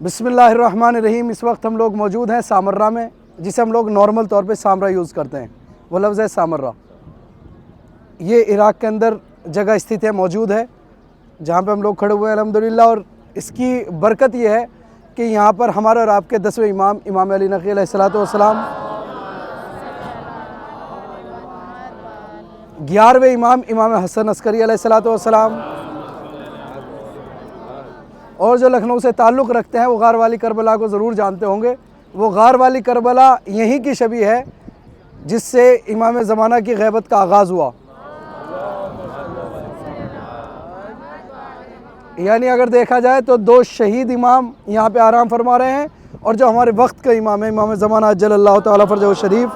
बिस्मिल्लाहिर्रहमानिर्रहीम। इस वक्त हम लोग मौजूद हैं सामर्रा में, जिसे हम लोग नॉर्मल तौर पे सामरा यूज़ करते हैं। वो लफ्ज़ है सामर्रा। ये इराक़ के अंदर जगह स्थित है, मौजूद है, जहाँ पे हम लोग खड़े हुए हैं अल्हम्दुलिल्लाह। और इसकी बरकत ये है कि यहाँ पर हमारे और आपके 10वें इमाम इमाम अली नक़ी अलैहिस्सलातु वस्सलाम, 11वें इमाम इमाम हसन अस्करी अलैहिस्सलातु वस्सलाम, और जो लखनऊ से ताल्लुक़ रखते हैं वो गार वाली करबला को ज़रूर जानते होंगे। वो गार वाली करबला यहीं की शबी है जिससे इमाम ज़माना की ग़ैबत का आगाज़ हुआ। यानी अगर देखा जाए तो दो शहीद इमाम यहाँ पे आराम फरमा रहे हैं, और जो हमारे वक्त का इमाम है इमाम ज़माना अज्जलल्लाहु तआला फ़रजहु शरीफ,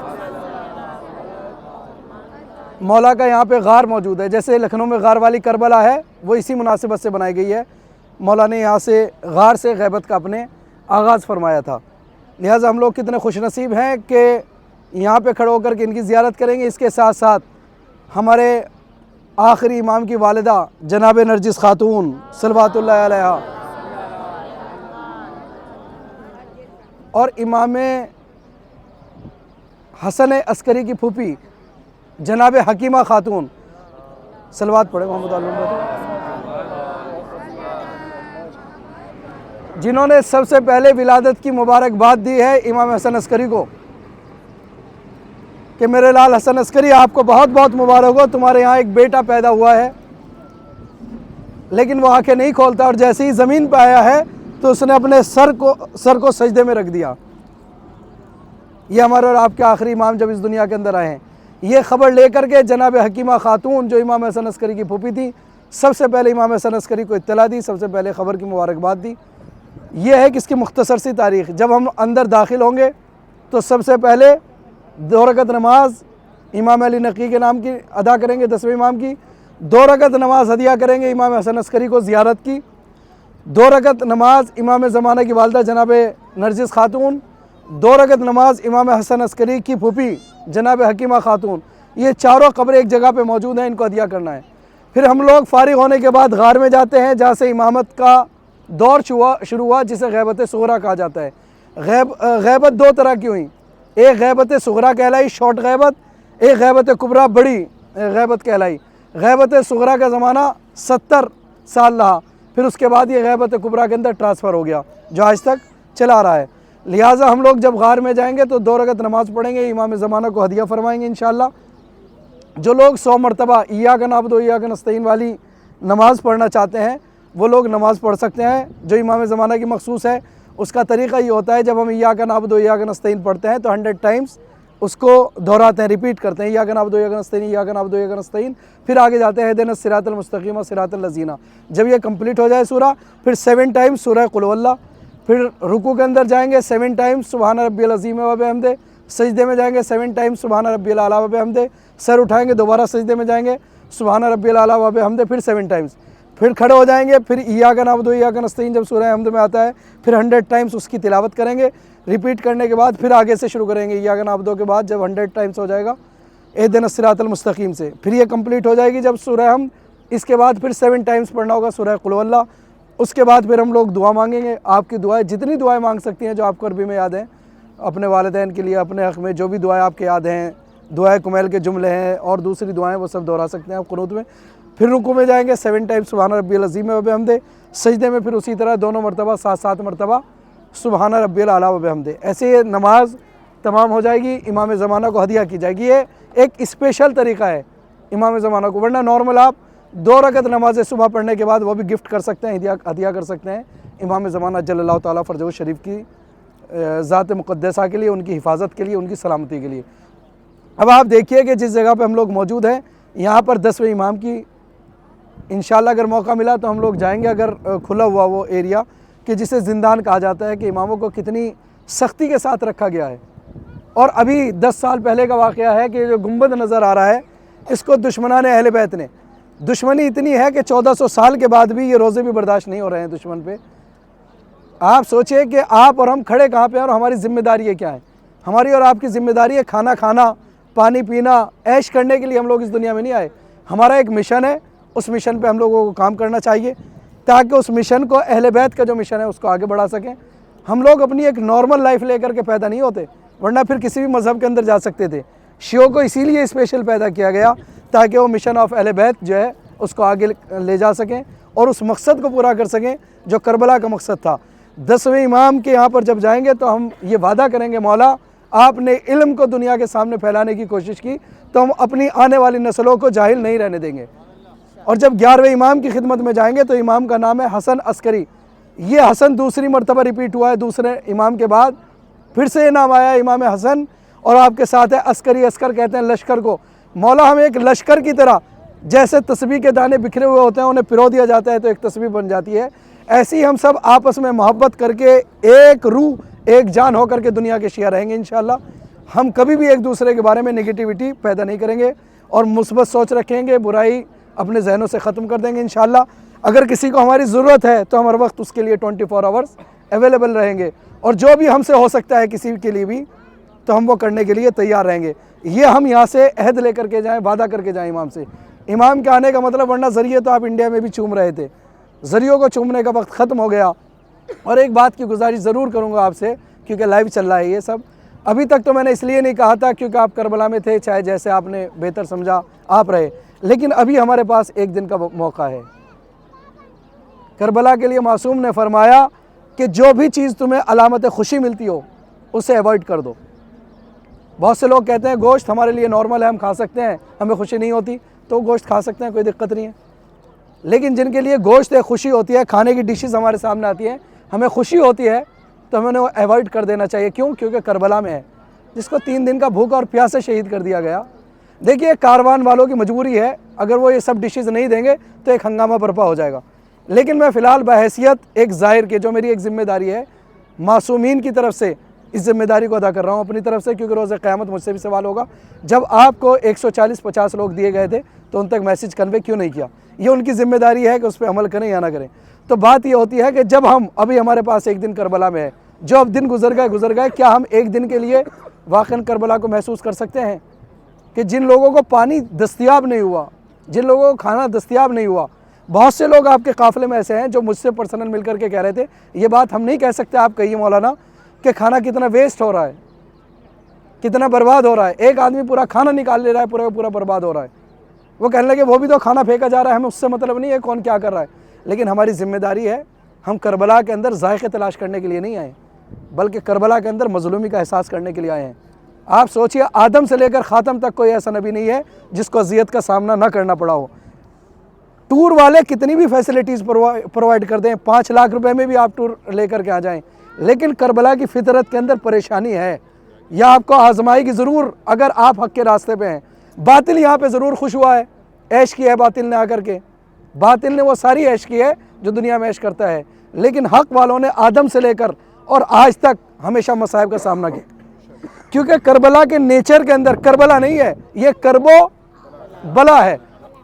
मौला का यहाँ पे गार मौजूद है। जैसे लखनऊ में गार वाली करबला है, वो इसी मुनासिबत से बनाई गई है। मौला ने यहाँ से गार से ग़ैबत का अपने आगाज़ फरमाया था। लिहाजा हम लोग कितने खुशनसीब हैं कि यहाँ पे खड़े होकर के इनकी ज़ियारत करेंगे। इसके साथ साथ हमारे आखिरी इमाम की वालिदा जनाब नरजिस खातून सलवातुल्लाह अलैहा और इमाम हसन अस्करी की फूफी जनाब हकीमा खातून, सलवात पढ़े मोहम्मद आलम, जिन्होंने सबसे पहले विलादत की मुबारकबाद दी है इमाम हसन अस्करी को कि मेरे लाल हसन अस्करी, आपको बहुत बहुत मुबारक हो, तुम्हारे यहाँ एक बेटा पैदा हुआ है। लेकिन वो आंखें नहीं खोलता, और जैसे ही ज़मीन पर आया है तो उसने अपने सर को सजदे में रख दिया। ये हमारे और आपके आखिरी इमाम जब इस दुनिया के अंदर आए हैं, ये ख़बर लेकर के जनाब हकीमा खातून जो इमाम हसन अस्करी की फूफी थी, सबसे पहले इमाम हसन अस्करी को इत्तला दी, सबसे पहले ख़बर की मुबारकबाद दी। ये है कि इसकी मुख्तसर सी तारीख़। जब हम अंदर दाखिल होंगे तो सबसे पहले 2 रकत नमाज इमाम अली नक़ी के नाम की अदा करेंगे, 10वें इमाम की। 2 रकत नमाज हदिया करेंगे इमाम हसन अस्करी को ज़ियारत की। 2 रकत नमाज इमाम ज़माना की वालिदा जनाब नरजिस खातून। 2 रकत नमाज इमाम हसन अस्करी की फूफी जनाब हकीमा खातून। ये चारों क़ब्रें एक जगह पे मौजूद हैं, इनको हदिया करना है। फिर हम लोग फ़ारिग होने के बाद गार में जाते हैं, जहाँ से इमामत का दौर शुरू हुआ, जिसे ग़ैबत सुग़रा कहा जाता है। ग़ैबत 2 तरह की हुई, एक ग़ैबत सुग़रा कहलाई, शॉर्ट ग़ैबत, एक ग़ैबत कुबरा, बड़ी ग़ैबत कहलाई। ग़ैबत सुग़रा का ज़माना 70 साल रहा, फिर उसके बाद ये ग़ैबत कुबरा के अंदर ट्रांसफ़र हो गया, जो आज तक चला रहा है। लिहाजा हम लोग जब गार में जाएंगे तो 2 रकत नमाज़ पढ़ेंगे, इमाम ज़माना को हदिया फरमाएंगे इंशाअल्लाह। जो लोग 100 मरतबा इय्याका नअबुदु व इय्याका नस्तईन वाली नमाज़ पढ़ना चाहते हैं, वो लोग नमाज़ पढ़ सकते हैं, जो इमाम ज़माना की मखसूस है। उसका तरीक़ा ये होता है, जब हम इय्याका नअबुदु व इय्याका नस्तईन पढ़ते हैं तो 100 टाइम्स उसको दोहराते हैं, रिपीट करते हैं, इय्याका नअबुदु व इय्याका नस्तईन, इय्याका नअबुदु व इय्याका नस्तईन। फिर आगे जाते हैं इहदिनस सिरातल मुस्तक़ीम सिरातल लज़ीना। जब ये कंप्लीट हो जाए सूरा, फिर 7 टाइम्स सूरह कुल हुवल्लाह। फिर रुकू के अंदर जाएंगे 7 टाइम्स सुबहान रब्बियल अज़ीम व बिहम्दे। सजदे में जाएंगे 7 टाइम्स सुबहान रब्बियल आला व बिहम्दे। सर उठाएंगे, दोबारा सजदे में जाएंगे सुबहान रब्बियल आला व बिहम्दे, फिर 7 टाइम्स। फिर खड़े हो जाएंगे, फिर इय्याका नअबुदु व इय्याका नस्तईन जब सूरह हम्द में आता है, फिर 100 टाइम्स उसकी तिलावत करेंगे। रिपीट करने के बाद फिर आगे से शुरू करेंगे, इय्याका नअबुदु के बाद जब 100 टाइम्स हो जाएगा इहदिनस सिरातल मुस्तक़ीम से, फिर ये कंप्लीट हो जाएगी जब सूरह हम्द। इसके बाद फिर 7 टाइम्स पढ़ना होगा सूरह कुल हुवल्लाह। उसके बाद फिर हम लोग दुआ मांगेंगे। आपकी दुआएं, जितनी दुआएं मांग सकती हैं जो आपको अरबी में याद हैं, अपने वालिदैन के लिए, अपने हक़ में जो भी दुआएं आपके याद हैं, दुआए कुमैल के जुमले हैं और दूसरी दुआएं, वो सब दोहरा सकते हैं आप कुनूत में। फिर रुकू में जाएंगे 7 टाइम्स सुबहान रब्बियल अज़ीम व बिहम्दे। सजदे में फिर उसी तरह दोनों मरतबा 7-7 मरतबा सुबहान रब्बियल आला व बिहम्दे। ऐसे ये नमाज तमाम हो जाएगी, इमाम ज़माना को हदिया की जाएगी। ये एक स्पेशल तरीक़ा है इमाम ज़माना को, वरना नॉर्मल आप 2 रकत नमाज़ सुबह पढ़ने के बाद वो भी गिफ्ट कर सकते हैं, हदिया कर सकते हैं इमाम ज़माना अज्जलल्लाहु तआला फ़रजहु शरीफ की ज़ात मुक़द्दसा के लिए, उनकी हिफाजत के लिए, उनकी सलामती के लिए। अब आप देखिए कि जिस जगह पे हम लोग मौजूद हैं, यहाँ पर 10वें इमाम की इंशाअल्लाह अगर मौका मिला तो हम लोग जाएंगे, अगर खुला हुआ वो एरिया कि जिसे ज़िंदान कहा जाता है, कि इमामों को कितनी सख्ती के साथ रखा गया है। और अभी 10 साल पहले का वाक़या है कि जो गुंबद नज़र आ रहा है, इसको दुश्मनान अहले बैत ने, दुश्मनी इतनी है कि 1400 साल के बाद भी ये रोज़े भी बर्दाश्त नहीं हो रहे हैं दुश्मन पे। आप सोचिए कि आप और हम खड़े कहाँ पे हैं और हमारी ज़िम्मेदारी है क्या है। हमारी और आपकी ज़िम्मेदारी है खाना खाना, पानी पीना, ऐश करने के लिए हम लोग इस दुनिया में नहीं आए। हमारा एक मिशन है, उस मिशन पे हम लोगों को काम करना चाहिए। ताकि उस मिशन को, अहले बैत का जो मिशन है उसको आगे बढ़ा सकें। हम लोग अपनी एक नॉर्मल लाइफ लेकर के पैदा नहीं होते, वरना फिर किसी भी मज़हब के अंदर जा सकते थे। शियों को इसीलिए स्पेशल पैदा किया गया ताकि वो मिशन ऑफ अहले बैत जो है उसको आगे ले जा सकें और उस मकसद को पूरा कर सकें जो करबला का मकसद था। 10वें इमाम के यहाँ पर जब जाएंगे तो हम ये वादा करेंगे, मौला आपने इल्म को दुनिया के सामने फैलाने की कोशिश की तो हम अपनी आने वाली नस्लों को जाहिल नहीं रहने देंगे। और जब 11वें इमाम की खिदमत में जाएंगे तो इमाम का नाम है हसन अस्करी। ये हसन दूसरी मरतबा रिपीट हुआ है, दूसरे इमाम के बाद फिर से ये नाम आया इमाम हसन, और आपके साथ है अस्करी। अस्कर कहते हैं लश्कर को। मौला हमें एक लश्कर की तरह, जैसे तस्बीह के दाने बिखरे हुए होते हैं उन्हें पिरो दिया जाता है तो एक तस्बीह बन जाती है, ऐसे ही हम सब आपस में मोहब्बत करके एक रूह एक जान होकर के दुनिया के शिया रहेंगे इंशाअल्लाह। हम कभी भी एक दूसरे के बारे में नेगेटिविटी पैदा नहीं करेंगे और मुस्बत सोच रखेंगे, बुराई अपने जहनों से ख़त्म कर देंगे इंशाअल्लाह। अगर किसी को हमारी ज़रूरत है तो हम हर वक्त उसके लिए 24 आवर्स अवेलेबल रहेंगे, और जो भी हमसे हो सकता है किसी के लिए भी तो हम वो करने के लिए तैयार रहेंगे। ये हम यहाँ से अहद लेकर के जाएँ, वादा करके जाएँ इमाम से। इमाम के आने का मतलब, वरना ज़रिए तो आप इंडिया में भी चूम रहे थे, ज़रियों को चूमने का वक्त ख़त्म हो गया। और एक बात की गुजारिश ज़रूर करूँगा आपसे, क्योंकि लाइव चल रहा है ये सब। अभी तक तो मैंने इसलिए नहीं कहा था क्योंकि आप करबला में थे, चाहे जैसे आपने बेहतर समझा आप रहे, लेकिन अभी हमारे पास एक दिन का मौका है। करबला के लिए मासूम ने फरमाया कि जो भी चीज़ तुम्हें अलामत खुशी मिलती हो उसे अवॉइड कर दो। बहुत से लोग कहते हैं गोश्त हमारे लिए नॉर्मल है, हम खा सकते हैं, हमें खुशी नहीं होती तो गोश्त खा सकते हैं, कोई दिक्कत नहीं है। लेकिन जिनके लिए गोश्त है, खुशी होती है, खाने की डिशेस हमारे सामने आती हैं, हमें खुशी होती है, तो हमें उन्हें अवॉइड कर देना चाहिए। क्यों? क्योंकि करबला में है, जिसको 3 दिन का भूख और प्यास से शहीद कर दिया गया। देखिए कारवान वालों की मजबूरी है, अगर वो ये सब डिशेस नहीं देंगे तो एक हंगामा बर्पा हो जाएगा। लेकिन मैं फ़िलहाल बहैसियत एक ज़ाहिर के, जो मेरी एक ज़िम्मेदारी है, मासूमीन की तरफ से इस ज़िम्मेदारी को अदा कर रहा हूँ अपनी तरफ से, क्योंकि रोज़ क़यामत मुझसे भी सवाल होगा। जब आपको 140-50 लोग दिए गए थे तो उन तक मैसेज कन्वे क्यों नहीं किया? ये उनकी ज़िम्मेदारी है कि उस पर अमल करें या ना करें। तो बात ये होती है कि जब हम, अभी हमारे पास एक दिन करबला में है, जो अब दिन गुजर गए, क्या हम एक दिन के लिए वाक़ई करबला को महसूस कर सकते हैं कि जिन लोगों को पानी दस्तयाब नहीं हुआ, जिन लोगों को खाना दस्तयाब नहीं हुआ। बहुत से लोग आपके काफ़िले में ऐसे हैं जो मुझसे पर्सनल मिल कर के कह रहे थे, ये बात हम नहीं कह सकते, आप कहिए मौलाना कि खाना कितना वेस्ट हो रहा है, कितना बर्बाद हो रहा है। एक आदमी पूरा खाना निकाल ले रहा है, पूरा बर्बाद हो रहा है। वो कहने लगे वो भी तो खाना फेंका जा रहा है, हमें उससे मतलब नहीं है कौन क्या कर रहा है। लेकिन हमारी ज़िम्मेदारी है, हम करबला के अंदर ज़ायक़े तलाश करने के लिए नहीं आए, बल्कि करबला के अंदर मज़लूमी का एहसास करने के लिए आए हैं। आप सोचिए, आदम से लेकर ख़ातम तक कोई ऐसा नबी नहीं है जिसको अज़ियत का सामना ना करना पड़ा हो। टूर वाले कितनी भी फैसिलिटीज़ प्रोवाइड कर दें, 5 लाख रुपए में भी आप टूर लेकर के आ जाएं, लेकिन करबला की फितरत के अंदर परेशानी है। यह आपको आजमाएगी ज़रूर अगर आप हक़ के रास्ते पे हैं। बातिल यहाँ पे ज़रूर खुश हुआ है, ऐश की है बातिल ने आकर के, बातिल ने वो सारी ऐश की है जो दुनिया में ऐश करता है, लेकिन हक़ वालों ने आदम से लेकर और आज तक हमेशा मसाइब का सामना किया। क्योंकि करबला के नेचर के अंदर, करबला नहीं है, ये करबो बला है।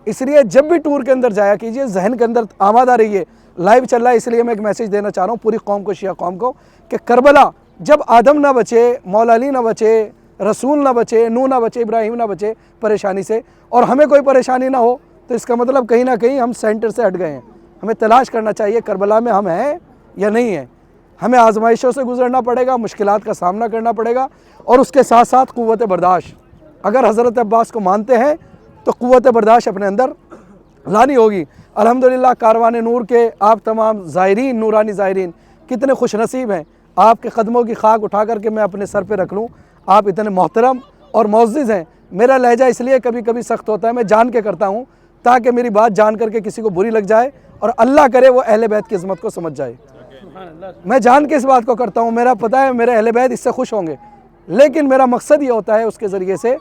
इसलिए जब भी टूर के अंदर जाया कीजिए, जहन के अंदर आमादा रहिए। लाइव चल रहा है इसलिए मैं एक मैसेज देना चाह रहा हूँ पूरी कौम को, शिया कौम को, कि करबला जब आदम ना बचे, मौला अली ना बचे, रसूल ना बचे, नूह ना बचे, इब्राहिम ना बचे परेशानी से, और हमें कोई परेशानी ना हो, तो इसका मतलब कहीं ना कहीं हम सेंटर से हट गए हैं। हमें तलाश करना चाहिए करबला में हम हैं या नहीं हैं। हमें आजमाइशों से गुजरना पड़ेगा, मुश्किलात का सामना करना पड़ेगा, और उसके साथ साथ क़ुव्वत बर्दाश्त। अगर हज़रत अब्बास को मानते हैं तो क़ुव्वत बर्दाश्त अपने अंदर लानी होगी। अल्हम्दुलिल्लाह कारवान नूर के आप तमाम ज़ायरीन, नूरानी ज़ायरीन कितने खुश नसीब हैं, आपके कदमों की खाक उठा करके मैं अपने सर पे रख लूँ। आप इतने मोहतरम और मुअज़्ज़िज़ हैं। मेरा लहजा इसलिए कभी कभी सख्त होता है, मैं जान के करता हूँ ताकि मेरी बात जान करके किसी को बुरी लग जाए और अल्लाह करे वो अहले बैत की इज़्ज़त को समझ जाए। मैं जान के इस बात को करता हूँ, मेरा पता है मेरे अहले बैत इससे खुश होंगे, लेकिन मेरा मकसद ये होता है उसके ज़रिए से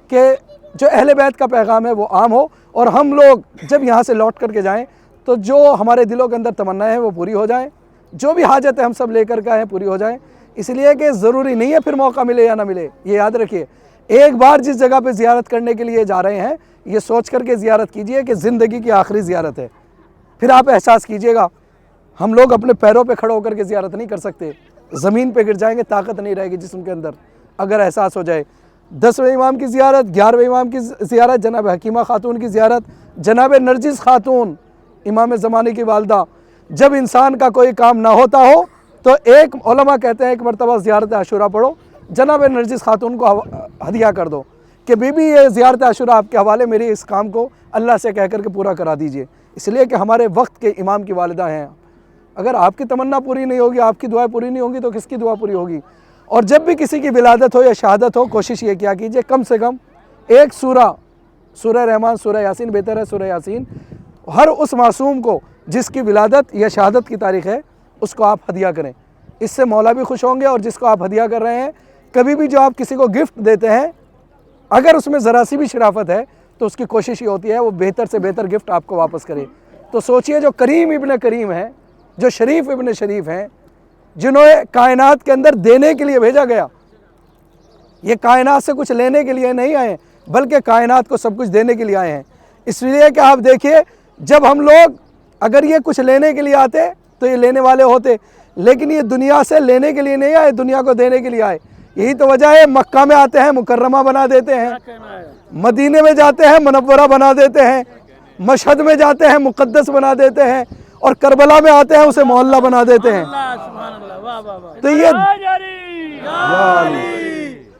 कि जो अहले बैत का पैगाम है वो आम हो, और हम लोग जब यहाँ से लौट करके जाएँ तो जो हमारे दिलों के अंदर तमन्नाएँ हैं वो पूरी हो जाएँ, जो भी हाजत है हम सब लेकर के आए हैं पूरी हो जाएँ। इसलिए कि ज़रूरी नहीं है फिर मौका मिले या ना मिले, ये याद रखिए। एक बार जिस जगह पे ज़ियारत करने के लिए जा रहे हैं, ये सोच करके ज़ियारत कीजिए कि ज़िंदगी की आखिरी ज़ियारत है। फिर आप एहसास कीजिएगा, हम लोग अपने पैरों पे खड़े होकर के ज़ियारत नहीं कर सकते, ज़मीन पे गिर जाएंगे, ताकत नहीं रहेगी जिस्म के अंदर। अगर एहसास हो जाए 10वें इमाम की ज़ियारत, 11वें इमाम की ज़ियारत, जनाब हकीमा खातून की ज़ियारत, जनाब नरजिस खातून इमाम ज़माने की वालदा, जब इंसान का कोई काम ना होता हो तो एक उलमा कहते हैं एक मरतबा ज़ियारत आशूरा पढ़ो, जनाब नरजिस खातून को हदिया कर दो कि बीबी ये ज़ियारत आशूरा आपके हवाले, मेरी इस काम को अल्लाह से कह कर के पूरा करा दीजिए। इसलिए कि हमारे वक्त के इमाम की वालिदा हैं। अगर आपकी तमन्ना पूरी नहीं होगी, आपकी दुआएं पूरी नहीं होंगी तो किसकी दुआ पूरी होगी। और जब भी किसी की विलादत हो या शहादत हो, कोशिश ये किया कीजिए कम से कम एक सूरह रहमान, सूरह यासीन, बेहतर है सूरह यासीन, हर उस मासूम को जिसकी विलादत या शहादत की तारीख़ है उसको आप हदिया करें। इससे मौला भी खुश होंगे और जिसको आप हदिया कर रहे हैं, कभी भी जो आप किसी को गिफ्ट देते हैं अगर उसमें ज़रा सी भी शराफत है तो उसकी कोशिश ये होती है वो बेहतर से बेहतर गिफ्ट आपको वापस करे। तो सोचिए जो करीम इब्न करीम है, जो शरीफ इब्न शरीफ हैं, जिन्होंने कायनात के अंदर देने के लिए भेजा गया, ये कायनात से कुछ लेने के लिए नहीं आए बल्कि कायनात को सब कुछ देने के लिए आए हैं। इसलिए कि आप देखिए जब हम लोग अगर ये कुछ लेने के लिए आते तो ये लेने वाले होते, लेकिन ये दुनिया से लेने के लिए नहीं आए, दुनिया को देने के लिए आए। यही तो वजह है मक्का में आते हैं मुकर्रमा बना देते हैं, मदीने में जाते हैं मुनव्वरा बना देते हैं, मशहद में जाते हैं मुक़द्दस बना देते हैं, और करबला में आते हैं उसे मोहल्ला बना देते हैं। तो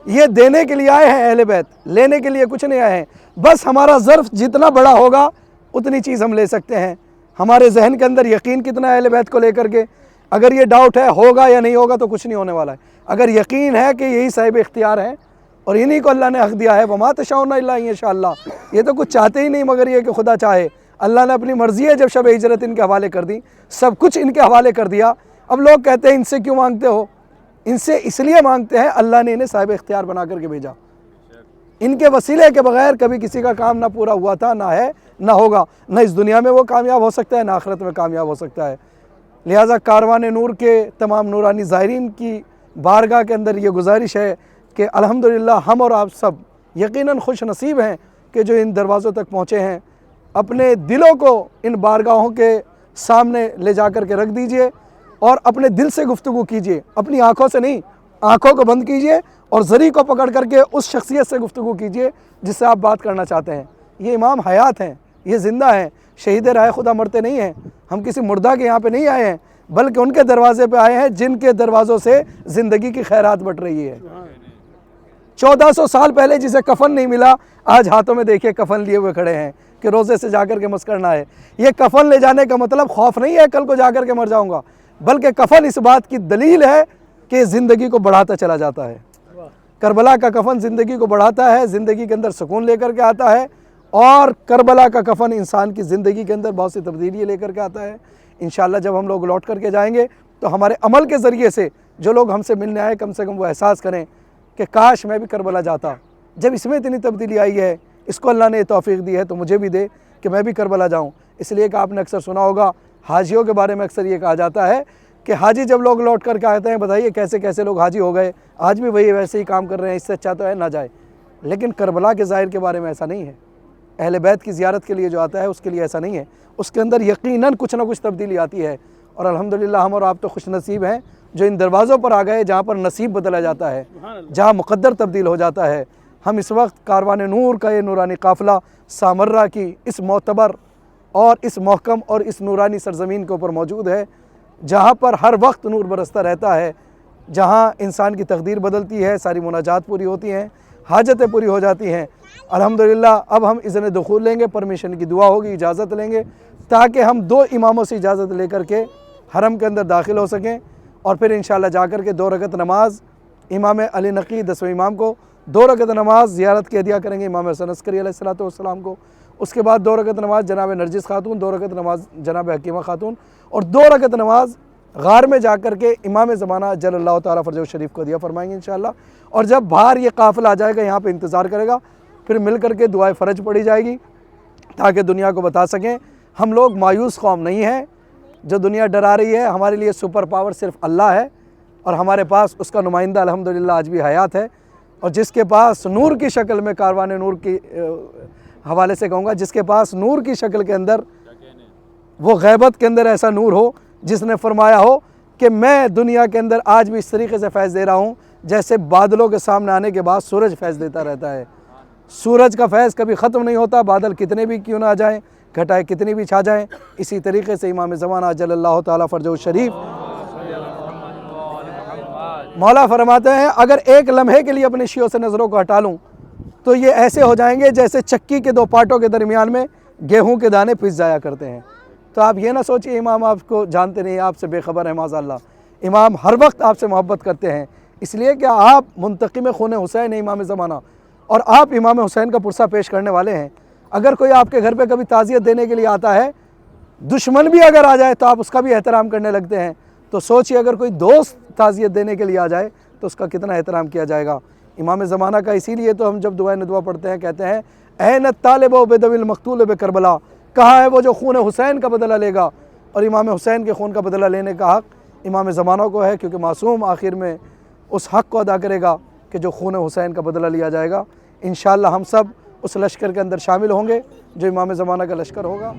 ये देने के लिए आए हैं अहले बैत, लेने के लिए कुछ नहीं आए हैं। बस हमारा ज़र्फ़ जितना बड़ा होगा उतनी चीज़ हम ले सकते हैं। हमारे जहन के अंदर यकीन कितना है अहले बैत को लेकर के, अगर ये डाउट है होगा या नहीं होगा तो कुछ नहीं होने वाला है। अगर यकीन है कि यही साहिब इख्तियार हैं और इन्हीं को अल्लाह ने हक़ दिया है, वमा तशाऊना इल्ला इंशाअल्लाह, ये तो कुछ चाहते ही नहीं मगर ये कि खुदा चाहे। अल्लाह ने अपनी मर्ज़ी है जब शब हिजरत इनके हवाले कर दी, सब कुछ इनके हवाले कर दिया। अब लोग कहते हैं इनसे क्यों मांगते हो, इनसे इसलिए मांगते हैं अल्लाह ने इन्हें साहिब इख्तियार बना करके भेजा। इनके वसीले के बगैर कभी किसी का काम ना पूरा हुआ था, ना है ना होगा, ना इस दुनिया में वो कामयाब हो सकता है ना आखिरत में कामयाब हो सकता है। लिहाजा कारवान नूर के तमाम नूरानी ज़ायरीन की बारगाह के अंदर ये गुजारिश है कि अल्हम्दुलिल्लाह हम और आप सब यकीनन खुश नसीब हैं कि जो इन दरवाज़ों तक पहुँचे हैं। अपने दिलों को इन बारगाहों के सामने ले जा कर के रख दीजिए और अपने दिल से गुफ्तगू कीजिए, अपनी आँखों से नहीं। आँखों को बंद कीजिए और ज़री को पकड़ करके उस शख्सियत से गुफ्तगू कीजिए जिससे आप बात करना चाहते हैं। ये इमाम हयात हैं, ये ज़िंदा हैं, शहीद राह खुदा मरते नहीं हैं। हम किसी मुर्दा के यहाँ पे नहीं आए हैं बल्कि उनके दरवाज़े पे आए हैं जिनके दरवाज़ों से ज़िंदगी की खैरात बट रही है। 1400 साल पहले जिसे कफन नहीं मिला, आज हाथों में देखिए कफन लिए हुए खड़े हैं कि रोज़े से जाकर के मस करना है। ये कफन ले जाने का मतलब खौफ नहीं है कल को जाकर के मर जाऊँगा, बल्कि कफन इस बात की दलील है कि ज़िंदगी को बढ़ाता चला जाता है। करबला का कफन ज़िंदगी को बढ़ाता है, ज़िंदगी के अंदर सुकून लेकर के आता है, और करबला का कफन इंसान की ज़िंदगी के अंदर बहुत सी तब्दीली लेकर के आता है। इंशाअल्लाह जब हम लोग लौट करके जाएंगे तो हमारे अमल के ज़रिए से जो लोग हमसे मिलने आए कम से कम वो एहसास करें कि काश मैं भी करबला जाता। जब इसमें इतनी तब्दीली आई है, इसको अल्लाह ने तौफीक दी है, तो मुझे भी दे कि मैं भी करबला जाऊँ। इसलिए कि आपने अक्सर सुना होगा हाजियों के बारे में अक्सर ये कहा जाता है कि हाजी जब लोग लौट करके आते हैं, बताइए कैसे कैसे लोग हाजी हो गए, आज भी वही वैसे ही काम कर रहे हैं, इससे अच्छा तो है ना जाए। लेकिन करबला के ज़ाहिर के बारे में ऐसा नहीं है। अहले बैत की ज़ियारत के लिए जो आता है उसके लिए ऐसा नहीं है, उसके अंदर यकीनन कुछ ना कुछ तब्दीली आती है। और अल्हम्दुलिल्लाह हम और आप तो खुश नसीब हैं जो इन दरवाज़ों पर आ गए जहाँ पर नसीब बदला जाता है, जहाँ मुक़द्दर तब्दील हो जाता है। हम इस वक्त कारवान नूर का ये नूरानी काफ़िला सामर्रा की इस मोतबर और इस महकम और इस नूरानी सरज़मीन के ऊपर मौजूद है, जहाँ पर हर वक्त नूर बरसता रहता है, जहाँ इंसान की तकदीर बदलती है, सारी मुनाजात पूरी होती हैं, हाजतें पूरी हो जाती हैं। अल्हम्दुलिल्लाह अब हम इज़्न दुखूल लेंगे, परमिशन की दुआ होगी, इजाज़त लेंगे ताकि हम 2 इमामों से इजाज़त लेकर के हरम के अंदर दाखिल हो सकें और फिर इंशाअल्लाह जाकर के 2 रकत नमाज इमाम अली नकी 10वें इमाम को, 2 रकत नमाज ज़ियारत के हदिया करेंगे इमाम हसन अस्करी अलैहिस्सलाम को। उसके बाद 2 रकत नमाज जनाब नरजिस खातून, 2 रकत नमाज जनाब हकीमा खातून और 2 रकत नमाज गार में जाकर के इमाम ज़माना जल्लल्लाहु ताला फरजहु शरीफ को दिया फरमाएंगे इंशाअल्लाह। और जब बाहर ये काफ़िला आ जाएगा यहाँ पे इंतज़ार करेगा, फिर मिल कर के दुआए फ़र्ज पड़ी जाएगी ताकि दुनिया को बता सकें हम लोग मायूस कौम नहीं हैं जो दुनिया डरा रही है। हमारे लिए सुपर पावर सिर्फ अल्लाह है और हमारे पास उसका नुमाइंदा अल्हम्दुलिल्लाह आज भी हयात है, और जिसके पास नूर की शक्ल में, कारवान नूर की हवाले से कहूँगा, जिसके पास नूर की शक्ल के अंदर वो गैबत के अंदर ऐसा नूर हो जिसने फरमाया हो कि मैं दुनिया के अंदर आज भी इस तरीके से फैज़ दे रहा हूँ जैसे बादलों के सामने आने के बाद सूरज फैज़ देता रहता है। सूरज का फैज़ कभी ख़त्म नहीं होता, बादल कितने भी क्यों ना आ जाएँ, घटाए कितनी भी छा जाएँ। इसी तरीके से इमाम ज़माना अजल्लल्लाहु ताला फ़रजहु शरीफ मौला फरमाते हैं, अगर एक लम्हे के लिए अपने शियों से नज़रों को हटा लूँ तो ये ऐसे हो जाएंगे जैसे चक्की के दो पाटों के दरमियान में गेहूं के दाने पिस जाया करते हैं। तो आप ये ना सोचिए इमाम आपको जानते नहीं, आपसे बेखबर है। माज़अल्लाह, इमाम हर वक्त आपसे मोहब्बत करते हैं, इसलिए कि आप मुंतकिम खून हुसैन है इमाम ज़माना, और आप इमाम हुसैन का पुरसा पेश करने वाले हैं। अगर कोई आपके घर पे कभी ताज़ियत देने के लिए आता है, दुश्मन भी अगर आ जाए तो आप उसका भी एहतराम करने लगते हैं। तो सोचिए अगर कोई दोस्त ताज़ियत देने के लिए आ जाए तो उसका कितना एहतराम किया जाएगा। इमाम ज़माना का इसीलिए तो हम जब दुआ नदवा पढ़ते हैं कहते हैं, ऐन तालिब बेदविल मक़तूल बे करबला, कहाँ है वो जो खून हुसैन का बदला लेगा। और इमाम हुसैन के खून का बदला लेने का हक़ इमाम ज़माना को है, क्योंकि मासूम आखिर में उस हक़ को अदा करेगा कि जो खून हुसैन का बदला लिया जाएगा। इंशाअल्लाह हम सब उस लश्कर के अंदर शामिल होंगे जो इमाम ज़माना का लश्कर होगा।